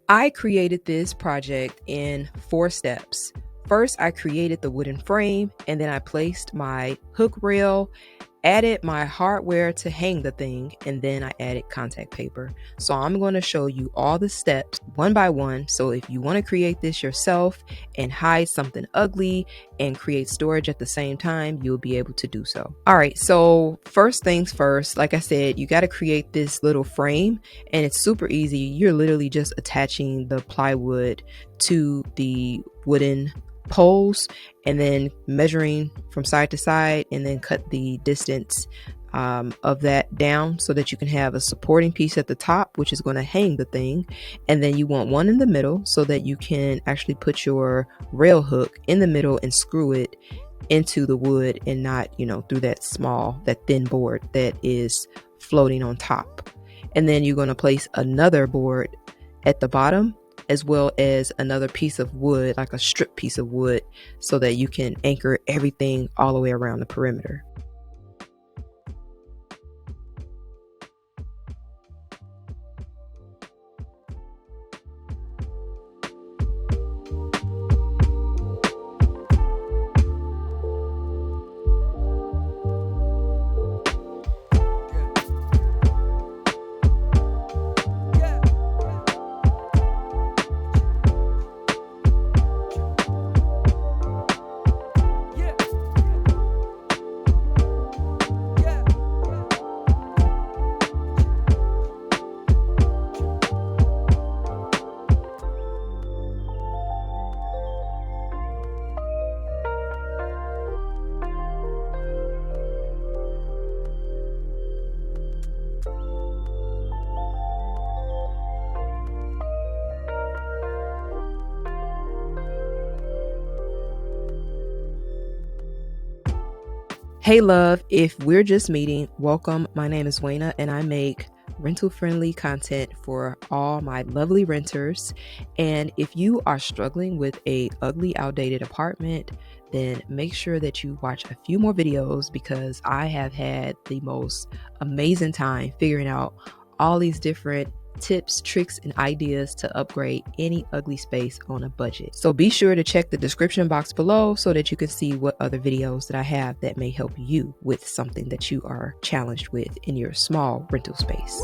I created this project in 4 steps. First, I created the wooden frame, and then I placed my hook rail, added my hardware to hang the thing, and then I added contact paper. So I'm going to show you all the steps one by one. So if you want to create this yourself and hide something ugly and create storage at the same time, you'll be able to do so. All right, so first things first, like I said, you got to create this little frame, and it's super easy. You're literally just attaching the plywood to the wooden poles and then measuring from side to side, and then cut the distance of that down so that you can have a supporting piece at the top, which is going to hang the thing, and then you want one in the middle so that you can actually put your rail hook in the middle and screw it into the wood, and not, through that thin board that is floating on top. And then you're going to place another board at the bottom, as well as another piece of wood, like a strip piece of wood, so that you can anchor everything all the way around the perimeter. Hey love, if we're just meeting, welcome. My name is Wayna, and I make rental friendly content for all my lovely renters. And if you are struggling with a ugly, outdated apartment, then make sure that you watch a few more videos, because I have had the most amazing time figuring out all these different tips, tricks, and ideas to upgrade any ugly space on a budget. So be sure to check the description box below so that you can see what other videos that I have that may help you with something that you are challenged with in your small rental space.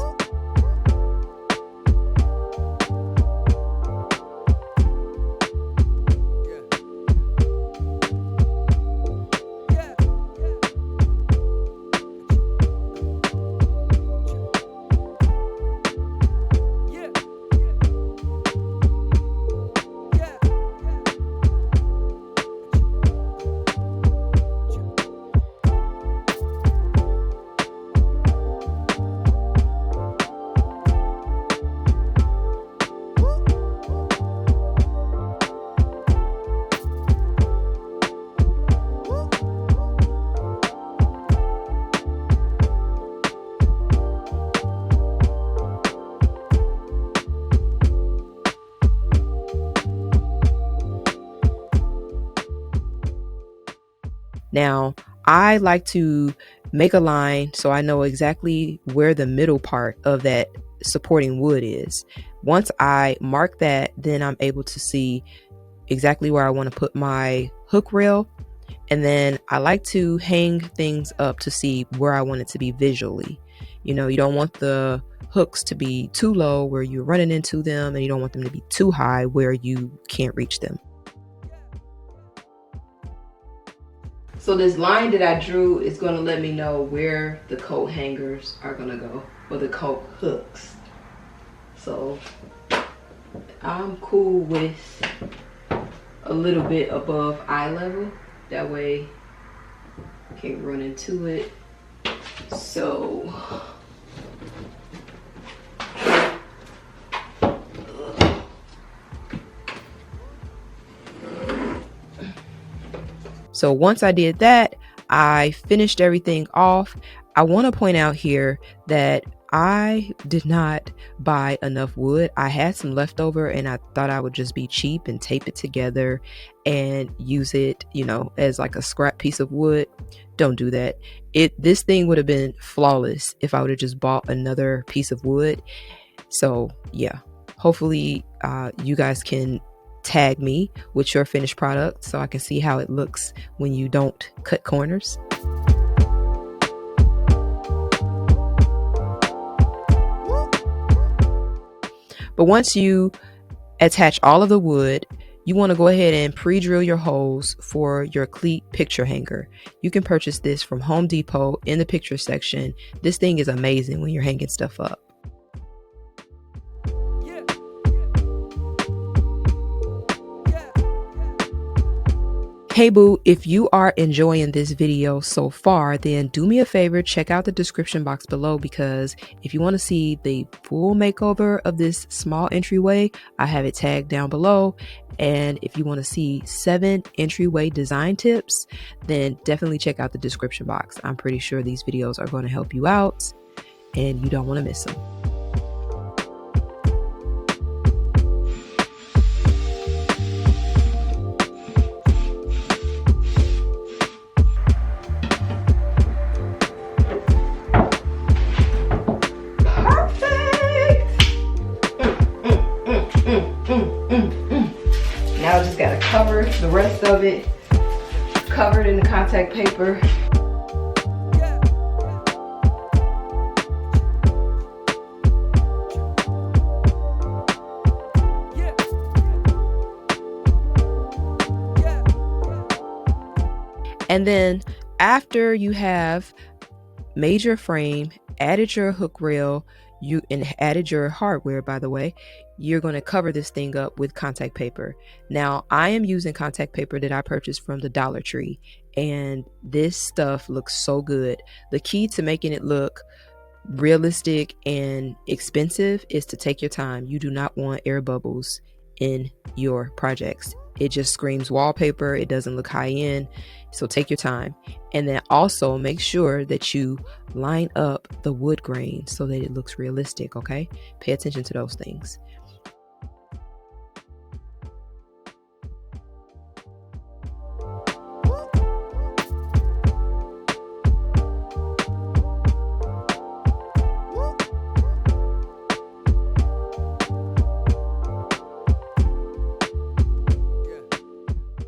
Now, I like to make a line so I know exactly where the middle part of that supporting wood is. Once I mark that, then I'm able to see exactly where I want to put my hook rail. And then I like to hang things up to see where I want it to be visually. You don't want the hooks to be too low where you're running into them, and you don't want them to be too high where you can't reach them. So this line that I drew is going to let me know where the coat hangers are going to go, or the coat hooks. So I'm cool with a little bit above eye level. That way I can't run into it. So once I did that, I finished everything off. I want to point out here that I did not buy enough wood. I had some leftover, and I thought I would just be cheap and tape it together and use it, as like a scrap piece of wood. Don't do that. This thing would have been flawless if I would have just bought another piece of wood. So yeah, Hopefully you guys can tag me with your finished product so I can see how it looks when you don't cut corners. But once you attach all of the wood, you want to go ahead and pre-drill your holes for your cleat picture hanger. You can purchase this from Home Depot in the picture section. This thing is amazing when you're hanging stuff up. Hey boo, if you are enjoying this video so far, then do me a favor, check out the description box below, because if you want to see the full makeover of this small entryway, I have it tagged down below. And if you want to see 7 entryway design tips, then definitely check out the description box. I'm pretty sure these videos are going to help you out and you don't want to miss them. Now I just gotta cover the rest of it, covered in the contact paper. And then after you have made your frame, added your hook rail, and added your hardware, by the way, you're going to cover this thing up with contact paper. Now, I am using contact paper that I purchased from the Dollar Tree, and this stuff looks so good. The key to making it look realistic and expensive is to take your time. You do not want air bubbles in your projects. It just screams wallpaper. It doesn't look high end. So take your time. And then also make sure that you line up the wood grain so that it looks realistic, okay? Pay attention to those things.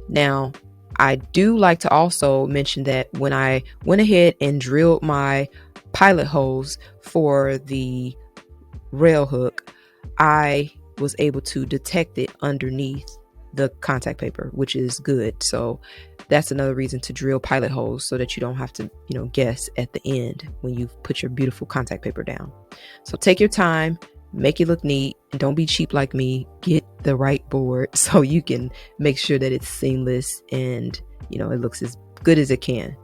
Now, I do like to also mention that when I went ahead and drilled my pilot holes for the rail hook, I was able to detect it underneath the contact paper, which is good. So that's another reason to drill pilot holes, so that you don't have to, guess at the end when you put your beautiful contact paper down. So take your time, make it look neat, and don't be cheap like me. Get the right board so you can make sure that it's seamless and it looks as good as it can.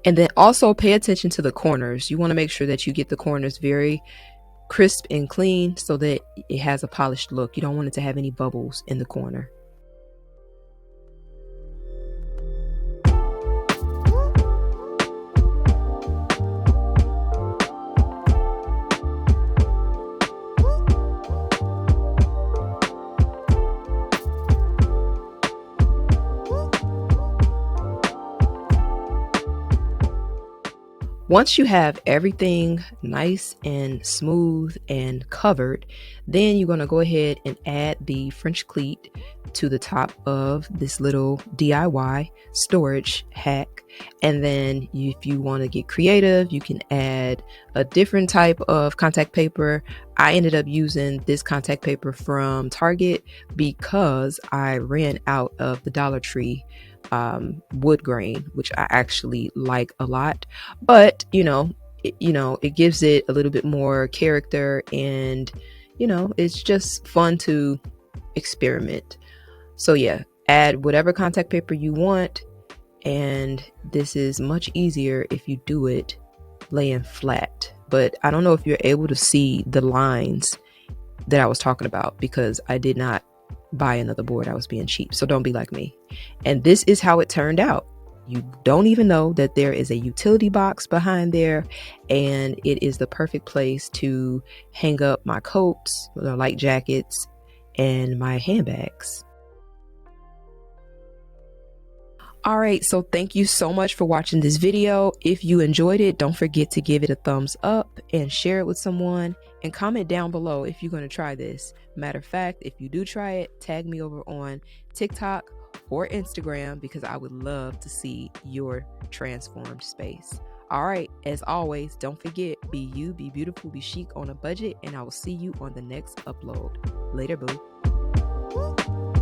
And then also pay attention to the corners. You want to make sure that you get the corners very crisp and clean so that it has a polished look. You don't want it to have any bubbles in the corner. Once you have everything nice and smooth and covered, then you're going to go ahead and add the French cleat to the top of this little DIY storage hack. And then if you want to get creative, you can add a different type of contact paper. I ended up using this contact paper from Target because I ran out of the Dollar Tree wood grain, which I actually like a lot. But it gives it a little bit more character, and it's just fun to experiment. So yeah, add whatever contact paper you want, and this is much easier if you do it laying flat. But I don't know if you're able to see the lines that I was talking about, because I did not buy another board. I was being cheap, so don't be like me. And this is how it turned out. You don't even know that there is a utility box behind there, and it is the perfect place to hang up my coats, light jackets, and my handbags. All right, so thank you so much for watching this video. If you enjoyed it, don't forget to give it a thumbs up and share it with someone, and comment down below if you're going to try this. Matter of fact, if you do try it, tag me over on TikTok or Instagram, because I would love to see your transformed space. All right, as always, don't forget, be you, be beautiful, be chic on a budget, and I will see you on the next upload. Later, boo.